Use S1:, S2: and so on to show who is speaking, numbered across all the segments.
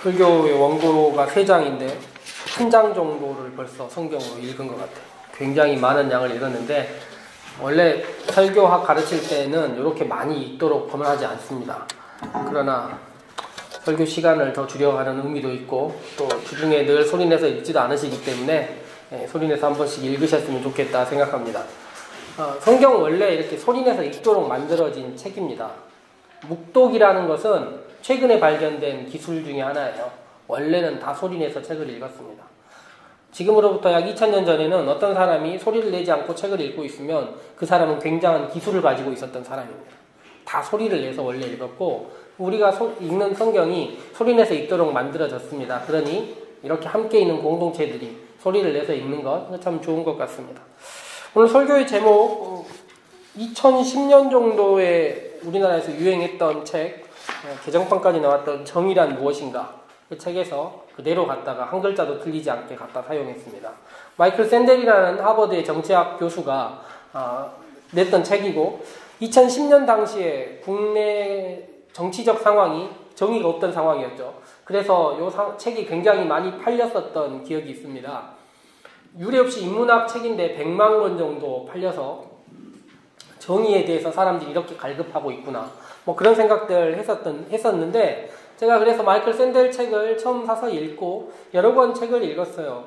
S1: 설교의 원고가 3장인데 1장 정도를 벌써 성경으로 읽은 것 같아요. 굉장히 많은 양을 읽었는데 원래 설교학 가르칠 때는 이렇게 많이 읽도록 권하지 않습니다. 그러나 설교 시간을 더 줄여가는 의미도 있고 또 주중에 늘 소리내서 읽지도 않으시기 때문에 소리내서 한 번씩 읽으셨으면 좋겠다 생각합니다. 성경 원래 이렇게 소리내서 읽도록 만들어진 책입니다. 묵독이라는 것은 최근에 발견된 기술 중에 하나예요. 원래는 다 소리내서 책을 읽었습니다. 지금으로부터 약 2000년 전에는 어떤 사람이 소리를 내지 않고 책을 읽고 있으면 그 사람은 굉장한 기술을 가지고 있었던 사람입니다. 다 소리를 내서 원래 읽었고 우리가 읽는 성경이 소리내서 읽도록 만들어졌습니다. 그러니 이렇게 함께 있는 공동체들이 소리를 내서 읽는 것 참 좋은 것 같습니다. 오늘 설교의 제목 2010년 정도에 우리나라에서 유행했던 책 개정판까지 나왔던 정의란 무엇인가 그 책에서 그대로 갖다가 한 글자도 틀리지 않게 갖다 사용했습니다. 마이클 샌델이라는 하버드의 정치학 교수가 냈던 책이고 2010년 당시에 국내 정치적 상황이 정의가 없던 상황이었죠. 그래서 이 책이 굉장히 많이 팔렸었던 기억이 있습니다. 유례없이 인문학 책인데 100만 권 정도 팔려서 정의에 대해서 사람들이 이렇게 갈급하고 있구나 뭐 그런 생각들 했었는데 제가 그래서 마이클 샌델 책을 처음 사서 읽고 여러 권 책을 읽었어요.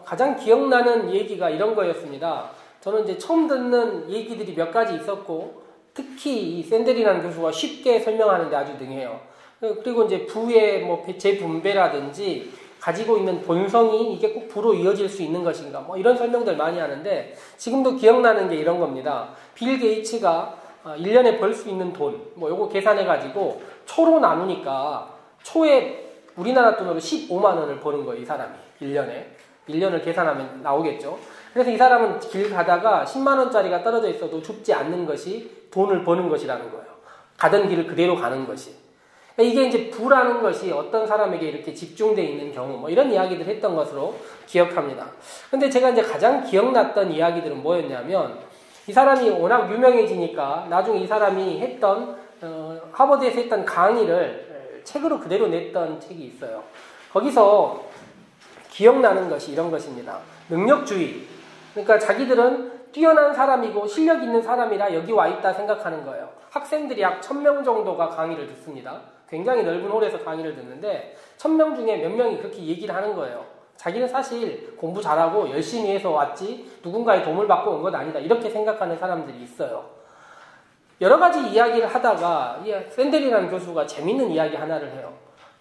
S1: 가장 기억나는 얘기가 이런 거였습니다. 저는 이제 처음 듣는 얘기들이 몇 가지 있었고 특히 이 샌델이라는 교수가 쉽게 설명하는데 아주 능해요. 그리고 이제 부의 뭐 재분배라든지 가지고 있는 본성이 이게 꼭 부로 이어질 수 있는 것인가 뭐 이런 설명들 많이 하는데 지금도 기억나는 게 이런 겁니다. 빌 게이츠가 1년에 벌 수 있는 돈 뭐 요거 계산해 가지고 초로 나누니까 초에 우리나라 돈으로 15만 원을 버는 거예요. 이 사람이 1년을 계산하면 나오겠죠. 그래서 이 사람은 길 가다가 10만 원짜리가 떨어져 있어도 줍지 않는 것이 돈을 버는 것이라는 거예요. 가던 길을 그대로 가는 것이. 이게 이제 부라는 것이 어떤 사람에게 이렇게 집중되어 있는 경우 뭐 이런 이야기들 했던 것으로 기억합니다. 근데 제가 이제 가장 기억났던 이야기들은 뭐였냐면 이 사람이 워낙 유명해지니까 나중에 이 사람이 했던 하버드에서 했던 강의를 책으로 그대로 냈던 책이 있어요. 거기서 기억나는 것이 이런 것입니다. 능력주의. 그러니까 자기들은 뛰어난 사람이고 실력 있는 사람이라 여기 와 있다 생각하는 거예요. 학생들이 약 1000명 정도가 강의를 듣습니다. 굉장히 넓은 홀에서 강의를 듣는데 1000명 중에 몇 명이 그렇게 얘기를 하는 거예요. 자기는 사실 공부 잘하고 열심히 해서 왔지 누군가의 도움을 받고 온 건 아니다. 이렇게 생각하는 사람들이 있어요. 여러 가지 이야기를 하다가 샌델이라는 교수가 재밌는 이야기 하나를 해요.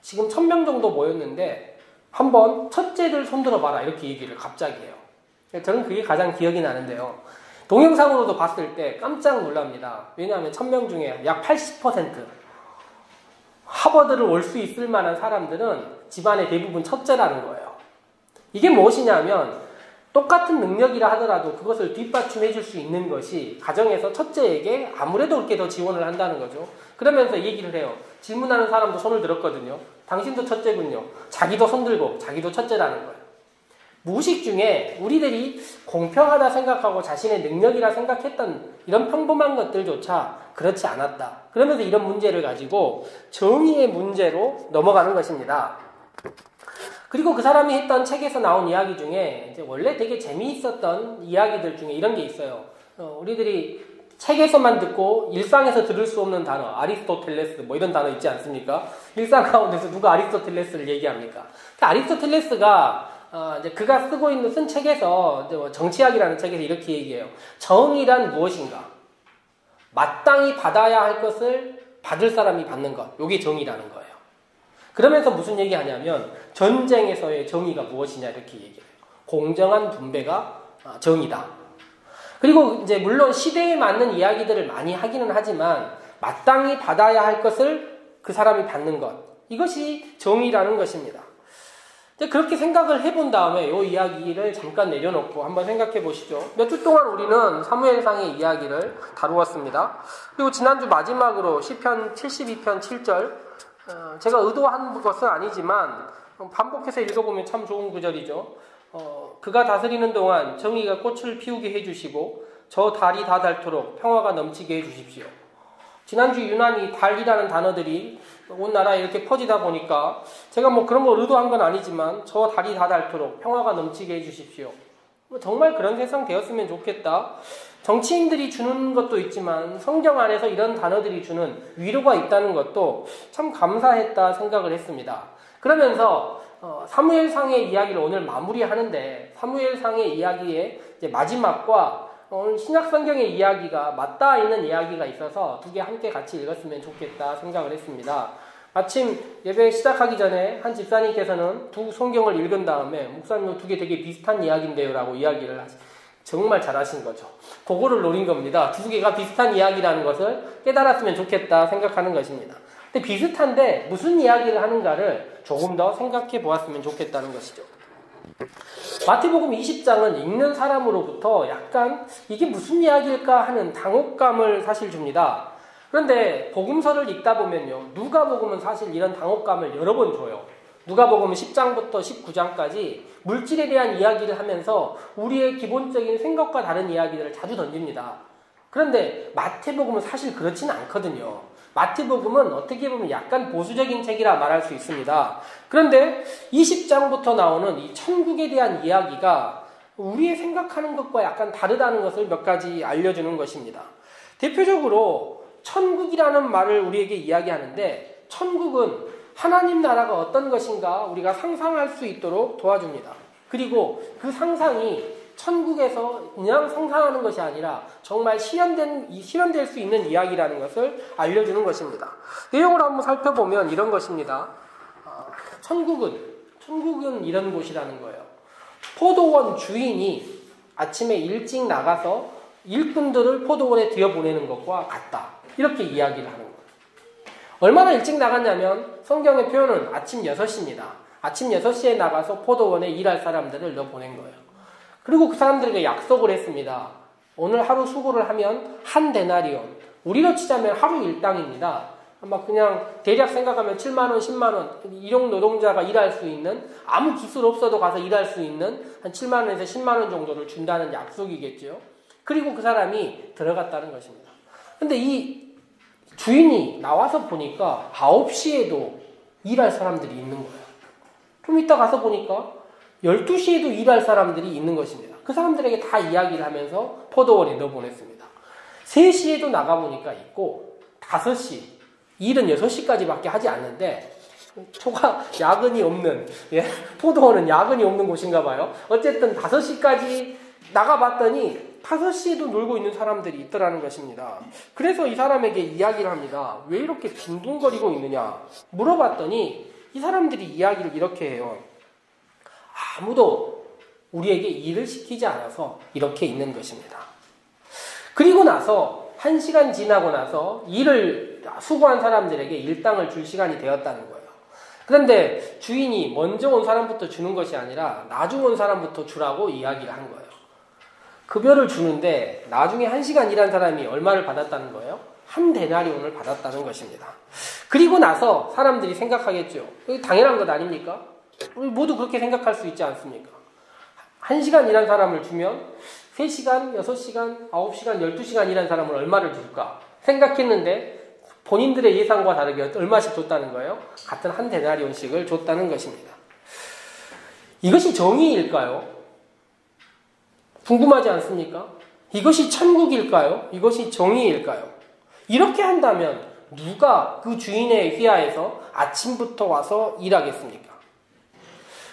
S1: 지금 1000명 정도 모였는데 한번 첫째들 손들어 봐라 이렇게 얘기를 갑자기 해요. 저는 그게 가장 기억이 나는데요. 동영상으로도 봤을 때 깜짝 놀랍니다. 왜냐하면 1000명 중에 약 80% 하버드를 올 수 있을 만한 사람들은 집안의 대부분 첫째라는 거예요. 이게 무엇이냐면 똑같은 능력이라 하더라도 그것을 뒷받침해 줄 수 있는 것이 가정에서 첫째에게 아무래도 그렇게 더 지원을 한다는 거죠. 그러면서 얘기를 해요. 질문하는 사람도 손을 들었거든요. 당신도 첫째군요. 자기도 손 들고 자기도 첫째라는 거예요. 무의식 중에 우리들이 공평하다 생각하고 자신의 능력이라 생각했던 이런 평범한 것들조차 그렇지 않았다. 그러면서 이런 문제를 가지고 정의의 문제로 넘어가는 것입니다. 그리고 그 사람이 했던 책에서 나온 이야기 중에 이제 원래 되게 재미있었던 이야기들 중에 이런 게 있어요. 우리들이 책에서만 듣고 일상에서 들을 수 없는 단어, 아리스토텔레스 뭐 이런 단어 있지 않습니까? 일상 가운데서 누가 아리스토텔레스를 얘기합니까? 아리스토텔레스가 이제 그가 쓴 책에서 정치학이라는 책에서 이렇게 얘기해요. 정의란 무엇인가? 마땅히 받아야 할 것을 받을 사람이 받는 것. 이게 정의라는 거예요. 그러면서 무슨 얘기하냐면 전쟁에서의 정의가 무엇이냐 이렇게 얘기해요. 공정한 분배가 정의다. 그리고 이제 물론 시대에 맞는 이야기들을 많이 하기는 하지만 마땅히 받아야 할 것을 그 사람이 받는 것. 이것이 정의라는 것입니다. 그렇게 생각을 해본 다음에 이 이야기를 잠깐 내려놓고 한번 생각해 보시죠. 몇 주 동안 우리는 사무엘상의 이야기를 다루었습니다. 그리고 지난주 마지막으로 시편 72편 7절 제가 의도한 것은 아니지만 반복해서 읽어보면 참 좋은 구절이죠. 그가 다스리는 동안 정의가 꽃을 피우게 해주시고 저 달이 다 닳도록 평화가 넘치게 해주십시오. 지난주 유난히 달이라는 단어들이 온 나라에 이렇게 퍼지다 보니까 제가 뭐 그런 거 의도한 건 아니지만 저 달이 다 닳도록 평화가 넘치게 해주십시오. 정말 그런 세상 되었으면 좋겠다. 정치인들이 주는 것도 있지만 성경 안에서 이런 단어들이 주는 위로가 있다는 것도 참 감사했다 생각을 했습니다. 그러면서 사무엘상의 이야기를 오늘 마무리하는데 사무엘상의 이야기의 이제 마지막과 오늘 신약성경의 이야기가 맞닿아 있는 이야기가 있어서 두 개 함께 같이 읽었으면 좋겠다 생각을 했습니다. 마침 예배 시작하기 전에 한 집사님께서는 두 성경을 읽은 다음에 목사님 두 개 되게 비슷한 이야기인데요 라고 이야기를 정말 잘하신 거죠. 그거를 노린 겁니다. 두 개가 비슷한 이야기라는 것을 깨달았으면 좋겠다 생각하는 것입니다. 근데 비슷한데 무슨 이야기를 하는가를 조금 더 생각해 보았으면 좋겠다는 것이죠. 마태복음 20장은 읽는 사람으로부터 약간 이게 무슨 이야기일까 하는 당혹감을 사실 줍니다. 그런데 복음서를 읽다 보면요, 누가복음은 사실 이런 당혹감을 여러 번 줘요. 누가복음은 10장부터 19장까지 물질에 대한 이야기를 하면서 우리의 기본적인 생각과 다른 이야기들을 자주 던집니다. 그런데 마태복음은 사실 그렇지는 않거든요. 마태복음은 어떻게 보면 약간 보수적인 책이라 말할 수 있습니다. 그런데 20장부터 나오는 이 천국에 대한 이야기가 우리의 생각하는 것과 약간 다르다는 것을 몇 가지 알려주는 것입니다. 대표적으로 천국이라는 말을 우리에게 이야기하는데 천국은 하나님 나라가 어떤 것인가 우리가 상상할 수 있도록 도와줍니다. 그리고 그 상상이 천국에서 그냥 상상하는 것이 아니라 정말 실현될 수 있는 이야기라는 것을 알려주는 것입니다. 내용을 한번 살펴보면 이런 것입니다. 천국은 이런 곳이라는 거예요. 포도원 주인이 아침에 일찍 나가서 일꾼들을 포도원에 들여보내는 것과 같다. 이렇게 이야기를 하는 거예요. 얼마나 일찍 나갔냐면 성경의 표현은 아침 6시입니다. 아침 6시에 나가서 포도원에 일할 사람들을 넣어보낸 거예요. 그리고 그 사람들에게 약속을 했습니다. 오늘 하루 수고를 하면 한 데나리온, 우리로 치자면 하루 일당입니다. 아마 그냥 대략 생각하면 7만원, 10만원, 일용 노동자가 일할 수 있는, 아무 기술 없어도 가서 일할 수 있는 한 7만원에서 10만원 정도를 준다는 약속이겠죠. 그리고 그 사람이 들어갔다는 것입니다. 근데 이 주인이 나와서 보니까 9시에도 일할 사람들이 있는 거예요. 좀 이따 가서 보니까 12시에도 일할 사람들이 있는 것입니다. 그 사람들에게 다 이야기를 하면서 포도원에 넣어보냈습니다. 3시에도 나가보니까 있고 5시, 일은 6시까지밖에 하지 않는데 초가 야근이 없는, 포도원은 야근이 없는 곳인가 봐요. 어쨌든 5시까지 나가봤더니 5시에도 놀고 있는 사람들이 있더라는 것입니다. 그래서 이 사람에게 이야기를 합니다. 왜 이렇게 빈둥거리고 있느냐 물어봤더니 이 사람들이 이야기를 이렇게 해요. 아무도 우리에게 일을 시키지 않아서 이렇게 있는 것입니다. 그리고 나서 1시간 지나고 나서 일을 수고한 사람들에게 일당을 줄 시간이 되었다는 거예요. 그런데 주인이 먼저 온 사람부터 주는 것이 아니라 나중 온 사람부터 주라고 이야기를 한 거예요. 급여를 주는데 나중에 1시간 일한 사람이 얼마를 받았다는 거예요? 한 데나리온을 받았다는 것입니다. 그리고 나서 사람들이 생각하겠죠. 당연한 것 아닙니까? 우리 모두 그렇게 생각할 수 있지 않습니까? 1시간 일한 사람을 주면 3시간, 6시간, 9시간, 12시간 일한 사람을 얼마를 줄까? 생각했는데 본인들의 예상과 다르게 얼마씩 줬다는 거예요? 같은 한 데나리온씩을 줬다는 것입니다. 이것이 정의일까요? 궁금하지 않습니까? 이것이 천국일까요? 이것이 정의일까요? 이렇게 한다면 누가 그 주인의 휘하에서 아침부터 와서 일하겠습니까?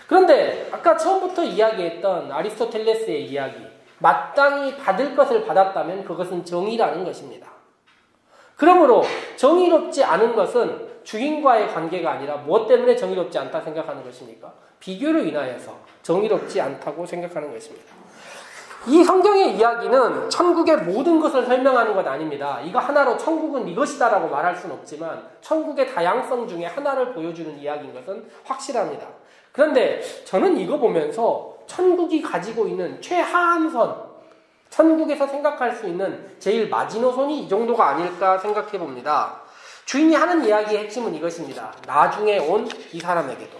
S1: 그런데 아까 처음부터 이야기했던 아리스토텔레스의 이야기, 마땅히 받을 것을 받았다면 그것은 정의라는 것입니다. 그러므로 정의롭지 않은 것은 주인과의 관계가 아니라 무엇 때문에 정의롭지 않다 생각하는 것입니까? 비교로 인하여서 정의롭지 않다고 생각하는 것입니다. 이 성경의 이야기는 천국의 모든 것을 설명하는 것 아닙니다. 이거 하나로 천국은 이것이다라고 말할 수는 없지만 천국의 다양성 중에 하나를 보여주는 이야기인 것은 확실합니다. 그런데 저는 이거 보면서 천국이 가지고 있는 최하한선, 천국에서 생각할 수 있는 제일 마지노선이 이 정도가 아닐까 생각해 봅니다. 주인이 하는 이야기의 핵심은 이것입니다. 나중에 온 이 사람에게도.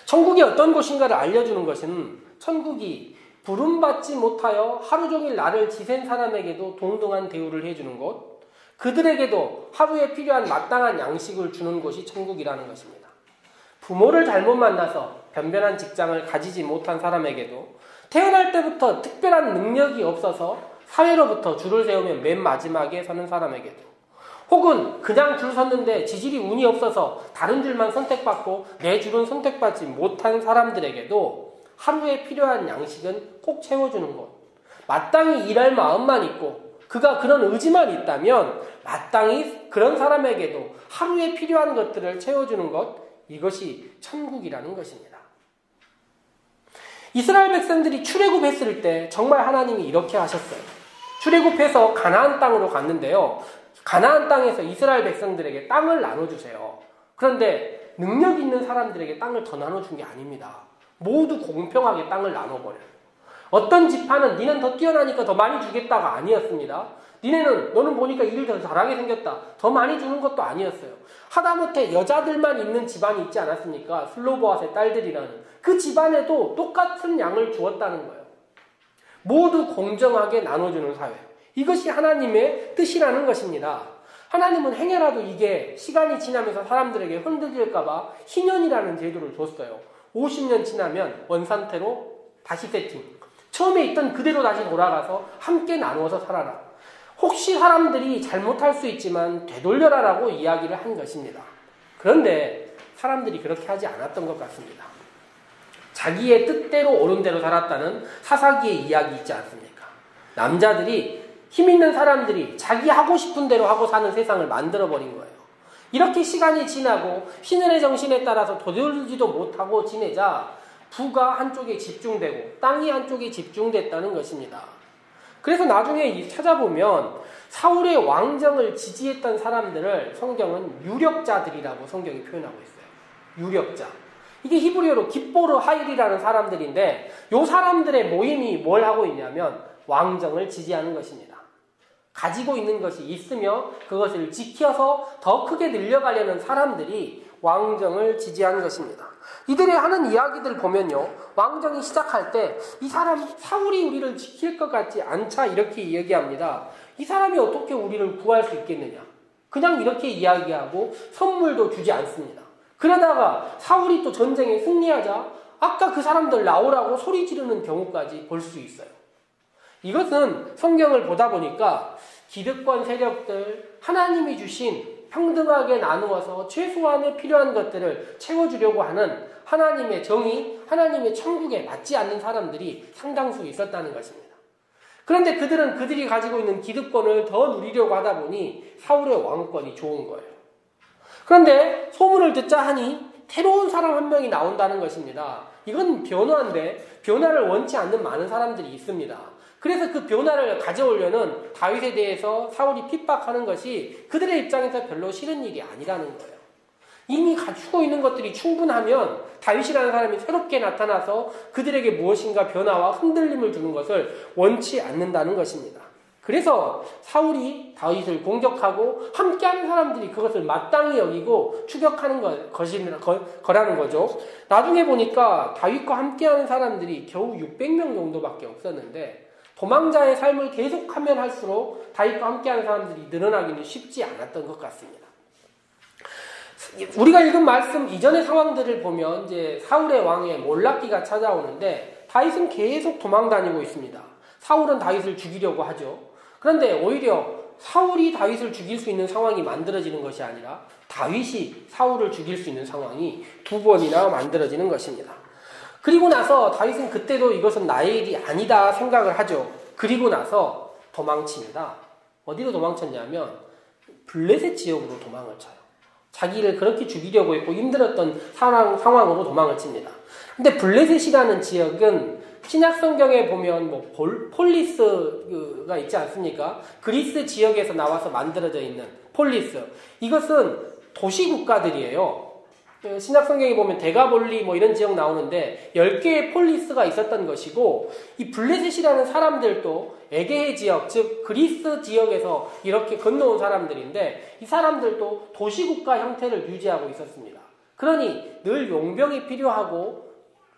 S1: 천국이 어떤 곳인가를 알려주는 것은 천국이 부름받지 못하여 하루 종일 나를 지샌 사람에게도 동등한 대우를 해주는 곳, 그들에게도 하루에 필요한 마땅한 양식을 주는 곳이 천국이라는 것입니다. 부모를 잘못 만나서 변변한 직장을 가지지 못한 사람에게도 태어날 때부터 특별한 능력이 없어서 사회로부터 줄을 세우면 맨 마지막에 서는 사람에게도, 혹은 그냥 줄 섰는데 지질이 운이 없어서 다른 줄만 선택받고 내 줄은 선택받지 못한 사람들에게도 하루에 필요한 양식은 꼭 채워주는 것, 마땅히 일할 마음만 있고 그가 그런 의지만 있다면 마땅히 그런 사람에게도 하루에 필요한 것들을 채워주는 것, 이것이 천국이라는 것입니다. 이스라엘 백성들이 출애굽했을 때 정말 하나님이 이렇게 하셨어요. 출애굽해서 가나안 땅으로 갔는데요. 가나안 땅에서 이스라엘 백성들에게 땅을 나눠주세요. 그런데 능력 있는 사람들에게 땅을 더 나눠준 게 아닙니다. 모두 공평하게 땅을 나눠버려요. 어떤 지파는 니는 더 뛰어나니까 더 많이 주겠다가 아니었습니다. 너는 보니까 일을 더 잘하게 생겼다, 더 많이 주는 것도 아니었어요. 하다못해 여자들만 있는 집안이 있지 않았습니까? 슬로보아스의 딸들이라는 그 집안에도 똑같은 양을 주었다는 거예요. 모두 공정하게 나눠주는 사회, 이것이 하나님의 뜻이라는 것입니다. 하나님은 행여라도 이게 시간이 지나면서 사람들에게 흔들릴까봐 희년이라는 제도를 줬어요. 50년 지나면 원상태로 다시 세팅, 처음에 있던 그대로 다시 돌아가서 함께 나누어서 살아라. 혹시 사람들이 잘못할 수 있지만 되돌려라라고 이야기를 한 것입니다. 그런데 사람들이 그렇게 하지 않았던 것 같습니다. 자기의 뜻대로 옳은 대로 살았다는 사사기의 이야기 있지 않습니까? 남자들이, 힘 있는 사람들이 자기 하고 싶은 대로 하고 사는 세상을 만들어버린 거예요. 이렇게 시간이 지나고 신의 정신에 따라서 되돌리지도 못하고 지내자 부가 한쪽에 집중되고 땅이 한쪽에 집중됐다는 것입니다. 그래서 나중에 찾아보면 사울의 왕정을 지지했던 사람들을 성경은 유력자들이라고 성경이 표현하고 있어요. 유력자. 이게 히브리어로 깁보르 하일이라는 사람들인데, 이 사람들의 모임이 뭘 하고 있냐면 왕정을 지지하는 것입니다. 가지고 있는 것이 있으며 그것을 지켜서 더 크게 늘려가려는 사람들이 왕정을 지지하는 것입니다. 이들이 하는 이야기들 보면요, 왕정이 시작할 때 이 사람 사울이 우리를 지킬 것 같지 않자 이렇게 이야기합니다. 이 사람이 어떻게 우리를 구할 수 있겠느냐, 그냥 이렇게 이야기하고 선물도 주지 않습니다. 그러다가 사울이 또 전쟁에 승리하자 아까 그 사람들 나오라고 소리 지르는 경우까지 볼 수 있어요. 이것은 성경을 보다 보니까 기득권 세력들, 하나님이 주신 평등하게 나누어서 최소한의 필요한 것들을 채워주려고 하는 하나님의 정의, 하나님의 천국에 맞지 않는 사람들이 상당수 있었다는 것입니다. 그런데 그들은 그들이 가지고 있는 기득권을 더 누리려고 하다 보니 사울의 왕권이 좋은 거예요. 그런데 소문을 듣자 하니 새로운 사람 한 명이 나온다는 것입니다. 이건 변화인데 변화를 원치 않는 많은 사람들이 있습니다. 그래서 그 변화를 가져오려는 다윗에 대해서 사울이 핍박하는 것이 그들의 입장에서 별로 싫은 일이 아니라는 거예요. 이미 갖추고 있는 것들이 충분하면 다윗이라는 사람이 새롭게 나타나서 그들에게 무엇인가 변화와 흔들림을 주는 것을 원치 않는다는 것입니다. 그래서 사울이 다윗을 공격하고 함께하는 사람들이 그것을 마땅히 여기고 추격하는 거라는 거죠. 나중에 보니까 다윗과 함께하는 사람들이 겨우 600명 정도밖에 없었는데, 도망자의 삶을 계속하면 할수록 다윗과 함께하는 사람들이 늘어나기는 쉽지 않았던 것 같습니다. 우리가 읽은 말씀 이전의 상황들을 보면 이제 사울의 왕에 몰락기가 찾아오는데 다윗은 계속 도망다니고 있습니다. 사울은 다윗을 죽이려고 하죠. 그런데 오히려 사울이 다윗을 죽일 수 있는 상황이 만들어지는 것이 아니라 다윗이 사울을 죽일 수 있는 상황이 2번이나 만들어지는 것입니다. 그리고 나서 다윗은 그때도 이것은 나의 일이 아니다 생각을 하죠. 그리고 나서 도망칩니다. 어디로 도망쳤냐면 블레셋 지역으로 도망을 쳐요. 자기를 그렇게 죽이려고 했고 힘들었던 상황으로 도망을 칩니다. 근데 블레셋이라는 지역은 신약 성경에 보면 폴리스가 있지 않습니까? 그리스 지역에서 나와서 만들어져 있는 폴리스. 이것은 도시 국가들이에요. 신약 성경에 보면 데가볼리 이런 지역 나오는데 10개의 폴리스가 있었던 것이고, 이 블레셋이라는 사람들도 에게해 지역, 즉 그리스 지역에서 이렇게 건너온 사람들인데, 이 사람들도 도시국가 형태를 유지하고 있었습니다. 그러니 늘 용병이 필요하고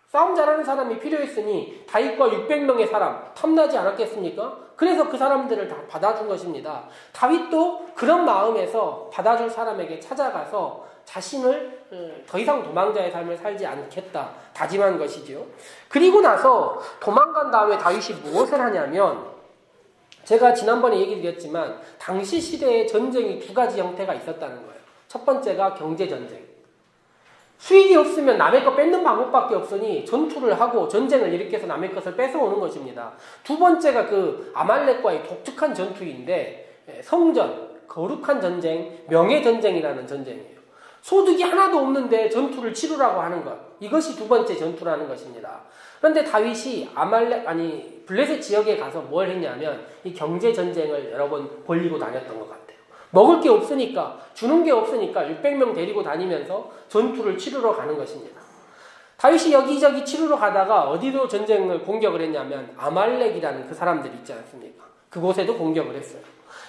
S1: 싸움 잘하는 사람이 필요했으니 다윗과 600명의 사람 탐나지 않았겠습니까? 그래서 그 사람들을 다 받아준 것입니다. 다윗도 그런 마음에서 받아줄 사람에게 찾아가서 자신을 더 이상 도망자의 삶을 살지 않겠다 다짐한 것이죠. 그리고 나서 도망간 다음에 다윗이 무엇을 하냐면, 제가 지난번에 얘기 드렸지만 당시 시대에 전쟁이 두 가지 형태가 있었다는 거예요. 첫 번째가 경제전쟁. 수익이 없으면 남의 거 뺏는 방법밖에 없으니 전투를 하고 전쟁을 일으켜서 남의 것을 뺏어오는 것입니다. 두 번째가 그 아말렉과의 독특한 전투인데, 성전, 거룩한 전쟁, 명예전쟁이라는 전쟁이에요. 소득이 하나도 없는데 전투를 치르라고 하는 것, 이것이 두 번째 전투라는 것입니다. 그런데 다윗이 블레셋 지역에 가서 뭘 했냐면 이 경제전쟁을 여러 번 벌이고 다녔던 것 같아요. 먹을 게 없으니까, 주는 게 없으니까 600명 데리고 다니면서 전투를 치르러 가는 것입니다. 다윗이 여기저기 치르러 가다가 어디로 전쟁을 공격을 했냐면 아말렉이라는 그 사람들 있지 않습니까? 그곳에도 공격을 했어요.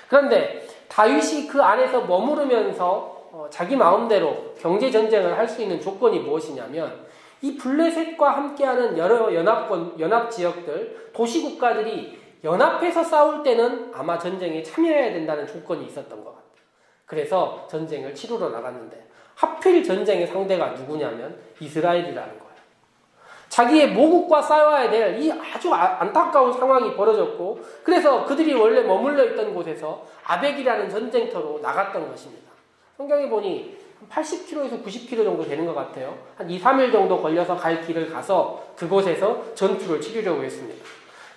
S1: 그런데 다윗이 그 안에서 머무르면서 자기 마음대로 경제전쟁을 할 수 있는 조건이 무엇이냐면, 이 블레셋과 함께하는 여러 연합 지역들, 도시국가들이 연합해서 싸울 때는 아마 전쟁에 참여해야 된다는 조건이 있었던 것 같아요. 그래서 전쟁을 치르러 나갔는데 하필 전쟁의 상대가 누구냐면 이스라엘이라는 거예요. 자기의 모국과 싸워야 될 이 아주 안타까운 상황이 벌어졌고, 그래서 그들이 원래 머물러 있던 곳에서 아벡이라는 전쟁터로 나갔던 것입니다. 성경에 보니 80km에서 90km 정도 되는 것 같아요. 한 2, 3일 정도 걸려서 갈 길을 가서 그곳에서 전투를 치르려고 했습니다.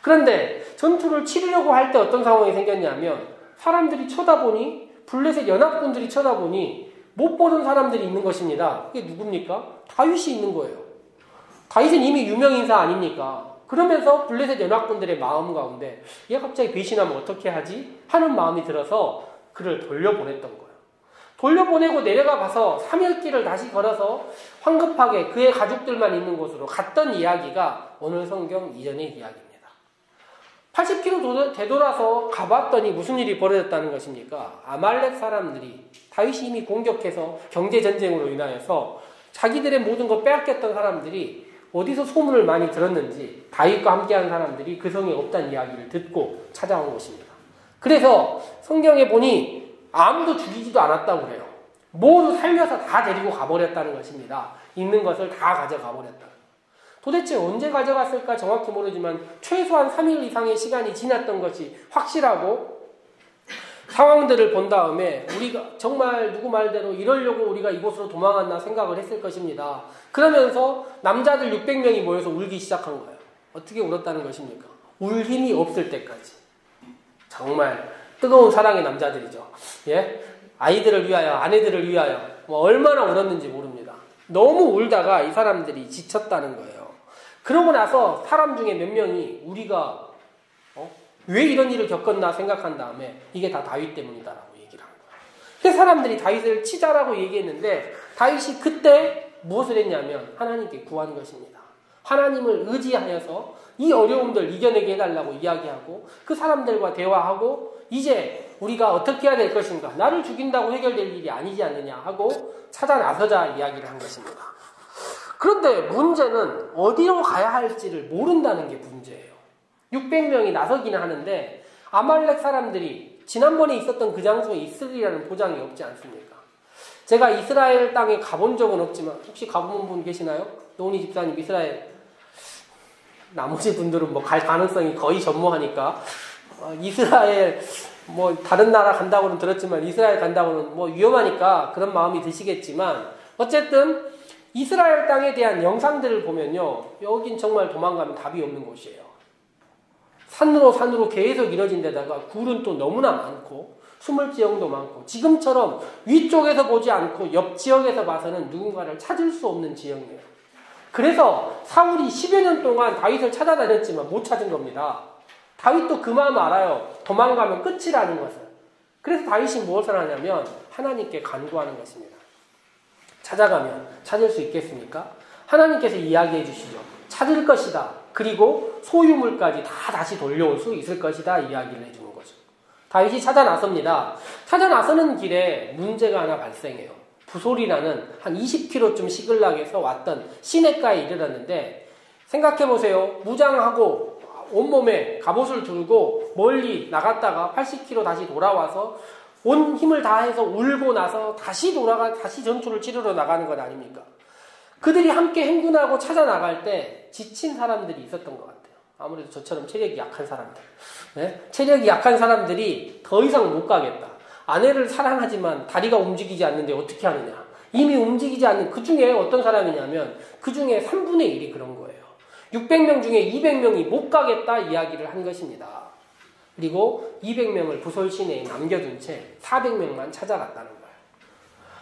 S1: 그런데 전투를 치르려고 할 때 어떤 상황이 생겼냐면, 사람들이 쳐다보니, 블레셋 연합군들이 쳐다보니 못 보는 사람들이 있는 것입니다. 이게 누굽니까? 다윗이 있는 거예요. 다윗은 이미 유명인사 아닙니까? 그러면서 블레셋 연합군들의 마음 가운데 얘 갑자기 배신하면 어떻게 하지? 하는 마음이 들어서 그를 돌려보냈던 거예요. 돌려보내고 내려가 봐서 3일 길을 다시 걸어서 황급하게 그의 가족들만 있는 곳으로 갔던 이야기가 오늘 성경 이전의 이야기입니다. 80km 되돌아서 가봤더니 무슨 일이 벌어졌다는 것입니까? 아말렉 사람들이 다윗이 이미 공격해서 경제전쟁으로 인하여서 자기들의 모든 걸 빼앗겼던 사람들이 어디서 소문을 많이 들었는지 다윗과 함께하는 사람들이 그 성에 없다는 이야기를 듣고 찾아온 것입니다. 그래서 성경에 보니 아무도 죽이지도 않았다고 그래요. 모두 살려서 다 데리고 가버렸다는 것입니다. 있는 것을 다 가져가 버렸다. 도대체 언제 가져갔을까 정확히 모르지만 최소한 3일 이상의 시간이 지났던 것이 확실하고, 상황들을 본 다음에 우리가 정말 누구 말대로 이러려고 우리가 이곳으로 도망왔나 생각을 했을 것입니다. 그러면서 남자들 600명이 모여서 울기 시작한 거예요. 어떻게 울었다는 것입니까? 울 힘이 없을 때까지. 정말 뜨거운 사랑의 남자들이죠. 예? 아이들을 위하여, 아내들을 위하여 얼마나 울었는지 모릅니다. 너무 울다가 이 사람들이 지쳤다는 거예요. 그러고 나서 사람 중에 몇 명이 우리가 왜 이런 일을 겪었나 생각한 다음에 이게 다 다윗 때문이다라고 얘기를 한 거예요. 그래서 사람들이 다윗을 치자라고 얘기했는데 다윗이 그때 무엇을 했냐면 하나님께 구한 것입니다. 하나님을 의지하여서 이 어려움들 이겨내게 해달라고 이야기하고 그 사람들과 대화하고 이제 우리가 어떻게 해야 될 것인가, 나를 죽인다고 해결될 일이 아니지 않느냐 하고 찾아 나서자 이야기를 한 것입니다. 그런데 문제는 어디로 가야 할지를 모른다는 게 문제예요. 600명이 나서기는 하는데 아말렉 사람들이 지난번에 있었던 그 장소에 있으리라는 보장이 없지 않습니까? 제가 이스라엘 땅에 가본 적은 없지만 혹시 가본 분 계시나요? 노은희 집사님 이스라엘, 나머지 분들은 갈 가능성이 거의 전무하니까 이스라엘 다른 나라 간다고는 들었지만 이스라엘 간다고는 위험하니까 그런 마음이 드시겠지만, 어쨌든 이스라엘 땅에 대한 영상들을 보면요, 여긴 정말 도망가면 답이 없는 곳이에요. 산으로 계속 이뤄진 데다가 굴은 또 너무나 많고 숨을 지형도 많고, 지금처럼 위쪽에서 보지 않고 옆 지역에서 봐서는 누군가를 찾을 수 없는 지형이에요. 그래서 사울이 10여 년 동안 다윗을 찾아다녔지만 못 찾은 겁니다. 다윗도 그 마음 알아요. 도망가면 끝이라는 것을. 그래서 다윗이 무엇을 하냐면 하나님께 간구하는 것입니다. 찾아가면 찾을 수 있겠습니까? 하나님께서 이야기해 주시죠. 찾을 것이다. 그리고 소유물까지 다 다시 돌려올 수 있을 것이다. 이야기를 해주는 거죠. 다윗이 찾아 나섭니다. 찾아 나서는 길에 문제가 하나 발생해요. 부솔이라는 한 20km쯤 시글락에서 왔던 시냇가에 이르렀는데, 생각해보세요. 무장하고 온몸에 갑옷을 들고 멀리 나갔다가 80km 다시 돌아와서 온 힘을 다해서 울고 나서 다시 전투를 치르러 나가는 것 아닙니까? 그들이 함께 행군하고 찾아 나갈 때 지친 사람들이 있었던 것 같아요. 아무래도 저처럼 체력이 약한 사람들. 네? 체력이 약한 사람들이 더 이상 못 가겠다. 아내를 사랑하지만 다리가 움직이지 않는데 어떻게 하느냐. 이미 움직이지 않는 그 중에 어떤 사람이냐면 그 중에 3분의 1이 그런 거예요. 600명 중에 200명이 못 가겠다 이야기를 한 것입니다. 그리고 200명을 부솔 시내에 남겨둔 채 400명만 찾아갔다는 거예요.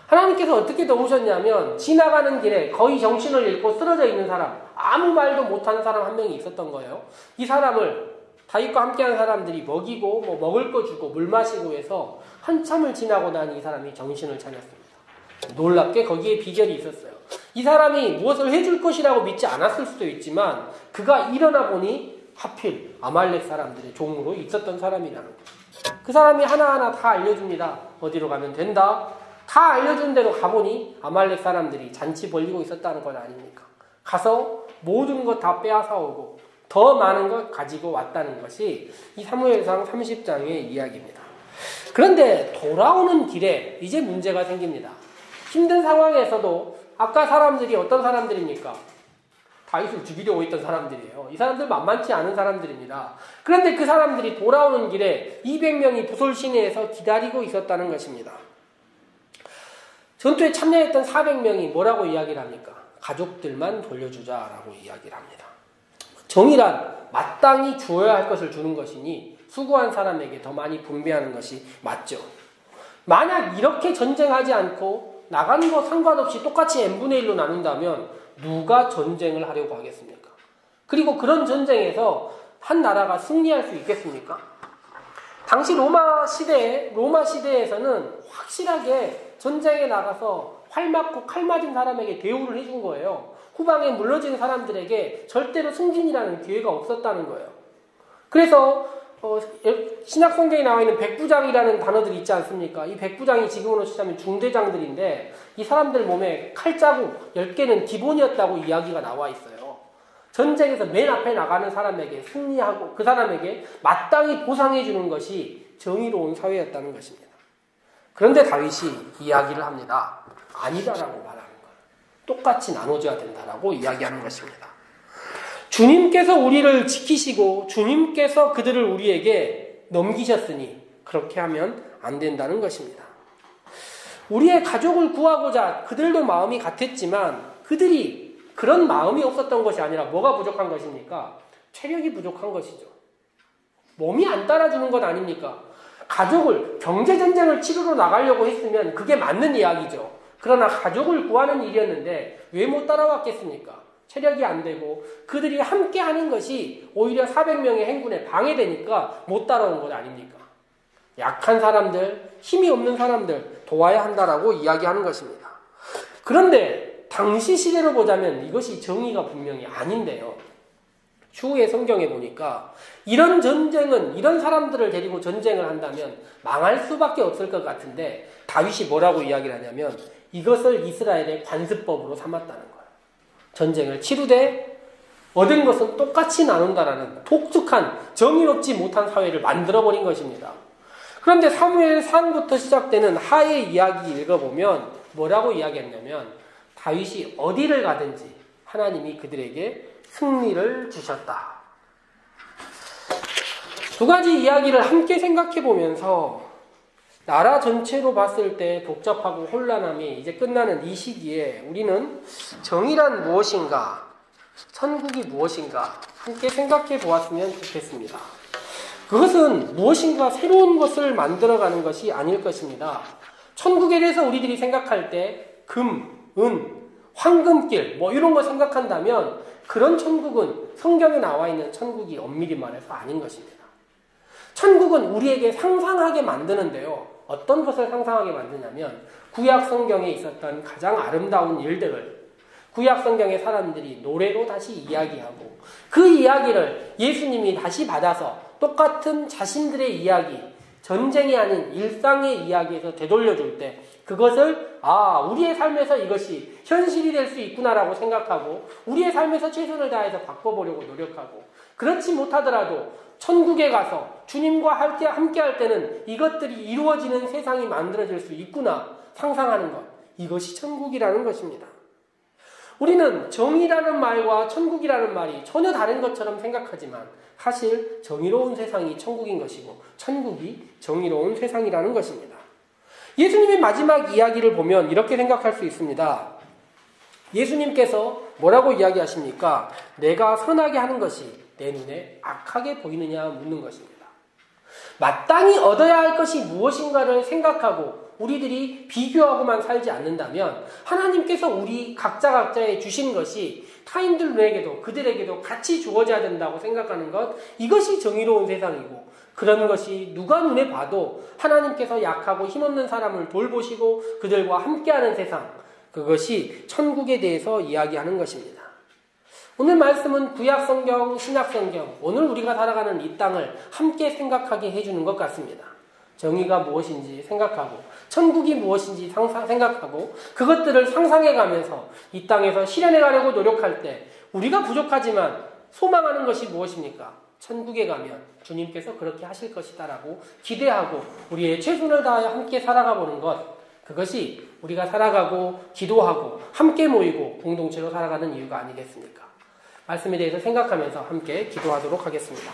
S1: 하나님께서 어떻게 도우셨냐면 지나가는 길에 거의 정신을 잃고 쓰러져 있는 사람, 아무 말도 못하는 사람 한 명이 있었던 거예요. 이 사람을 다윗과 함께하는 사람들이 먹이고 먹을 거 주고 물 마시고 해서 한참을 지나고 난 이 사람이 정신을 차렸습니다. 놀랍게 거기에 비결이 있었어요. 이 사람이 무엇을 해줄 것이라고 믿지 않았을 수도 있지만 그가 일어나 보니 하필 아말렉 사람들의 종으로 있었던 사람이라는 거예요. 그 사람이 하나하나 다 알려줍니다. 어디로 가면 된다. 다 알려준 대로 가보니 아말렉 사람들이 잔치 벌리고 있었다는 것 아닙니까? 가서 모든 것 다 빼앗아오고 더 많은 것 가지고 왔다는 것이 이 사무엘상 30장의 이야기입니다. 그런데 돌아오는 길에 이제 문제가 생깁니다. 힘든 상황에서도 아까 사람들이 어떤 사람들입니까? 다윗을 죽이려고 했던 사람들이에요. 이 사람들 만만치 않은 사람들입니다. 그런데 그 사람들이 돌아오는 길에 200명이 부솔 시내에서 기다리고 있었다는 것입니다. 전투에 참여했던 400명이 뭐라고 이야기를 합니까? 가족들만 돌려주자라고 이야기를 합니다. 정의란 마땅히 주어야 할 것을 주는 것이니 수고한 사람에게 더 많이 분배하는 것이 맞죠. 만약 이렇게 전쟁하지 않고 나가는 거 상관없이 똑같이 n분의 1로 나눈다면 누가 전쟁을 하려고 하겠습니까? 그리고 그런 전쟁에서 한 나라가 승리할 수 있겠습니까? 당시 로마 시대에서는 확실하게 전쟁에 나가서 활 맞고 칼 맞은 사람에게 대우를 해준 거예요. 후방에 물러진 사람들에게 절대로 승진이라는 기회가 없었다는 거예요. 그래서 신약성경에 나와 있는 백부장이라는 단어들이 있지 않습니까? 이 백부장이 지금으로 치자면 중대장들인데 이 사람들 몸에 칼자국 10개는 기본이었다고 이야기가 나와 있어요. 전쟁에서 맨 앞에 나가는 사람에게 승리하고 그 사람에게 마땅히 보상해 주는 것이 정의로운 사회였다는 것입니다. 그런데 다윗이 이야기를 합니다. 아니다라고 말하는 거예요. 똑같이 나눠줘야 된다라고 이야기하는 것입니다. 주님께서 우리를 지키시고 주님께서 그들을 우리에게 넘기셨으니 그렇게 하면 안 된다는 것입니다. 우리의 가족을 구하고자 그들도 마음이 같았지만 그들이 그런 마음이 없었던 것이 아니라 뭐가 부족한 것입니까? 체력이 부족한 것이죠. 몸이 안 따라주는 것 아닙니까? 가족을 경제전쟁을 치르러 나가려고 했으면 그게 맞는 이야기죠. 그러나 가족을 구하는 일이었는데 왜 못 따라왔겠습니까? 체력이 안 되고 그들이 함께 하는 것이 오히려 400명의 행군에 방해되니까 못 따라온 것 아닙니까? 약한 사람들, 힘이 없는 사람들 도와야 한다라고 이야기하는 것입니다. 그런데 당시 시대로 보자면 이것이 정의가 분명히 아닌데요. 추후에 성경에 보니까 이런 전쟁은 이런 사람들을 데리고 전쟁을 한다면 망할 수밖에 없을 것 같은데 다윗이 뭐라고 이야기를 하냐면 이것을 이스라엘의 관습법으로 삼았다는 거예요. 전쟁을 치르되 얻은 것은 똑같이 나눈다라는 독특한 정의롭지 못한 사회를 만들어버린 것입니다. 그런데 사무엘상부터 시작되는 하의 이야기 읽어보면 뭐라고 이야기했냐면 다윗이 어디를 가든지 하나님이 그들에게 승리를 주셨다. 두 가지 이야기를 함께 생각해보면서 나라 전체로 봤을 때 복잡하고 혼란함이 이제 끝나는 이 시기에 우리는 정의란 무엇인가, 천국이 무엇인가 함께 생각해 보았으면 좋겠습니다. 그것은 무엇인가 새로운 것을 만들어가는 것이 아닐 것입니다. 천국에 대해서 우리들이 생각할 때 금, 은, 황금길 이런 거 생각한다면 그런 천국은 성경에 나와 있는 천국이 엄밀히 말해서 아닌 것입니다. 천국은 우리에게 상상하게 만드는데요. 어떤 것을 상상하게 만드냐면 구약 성경에 있었던 가장 아름다운 일들을 구약 성경의 사람들이 노래로 다시 이야기하고 그 이야기를 예수님이 다시 받아서 똑같은 자신들의 이야기, 전쟁이 아닌 일상의 이야기에서 되돌려줄 때 그것을 우리의 삶에서 이것이 현실이 될 수 있구나라고 생각하고 우리의 삶에서 최선을 다해서 바꿔보려고 노력하고 그렇지 못하더라도 천국에 가서 주님과 함께 할 때는 이것들이 이루어지는 세상이 만들어질 수 있구나 상상하는 것. 이것이 천국이라는 것입니다. 우리는 정의라는 말과 천국이라는 말이 전혀 다른 것처럼 생각하지만 사실 정의로운 세상이 천국인 것이고 천국이 정의로운 세상이라는 것입니다. 예수님의 마지막 이야기를 보면 이렇게 생각할 수 있습니다. 예수님께서 뭐라고 이야기하십니까? 내가 선하게 하는 것이 내 눈에 악하게 보이느냐 묻는 것입니다. 마땅히 얻어야 할 것이 무엇인가를 생각하고 우리들이 비교하고만 살지 않는다면 하나님께서 우리 각자의 주신 것이 타인들 눈에게도 그들에게도 같이 주어져야 된다고 생각하는 것, 이것이 정의로운 세상이고 그런 것이 누가 눈에 봐도 하나님께서 약하고 힘없는 사람을 돌보시고 그들과 함께하는 세상, 그것이 천국에 대해서 이야기하는 것입니다. 오늘 말씀은 구약성경, 신약성경, 오늘 우리가 살아가는 이 땅을 함께 생각하게 해주는 것 같습니다. 정의가 무엇인지 생각하고 천국이 무엇인지 생각하고 그것들을 상상해가면서 이 땅에서 실현해가려고 노력할 때 우리가 부족하지만 소망하는 것이 무엇입니까? 천국에 가면 주님께서 그렇게 하실 것이다라고 기대하고 우리의 최선을 다하여 함께 살아가 보는 것, 그것이 우리가 살아가고 기도하고 함께 모이고 공동체로 살아가는 이유가 아니겠습니까? 말씀에 대해서 생각하면서 함께 기도하도록 하겠습니다.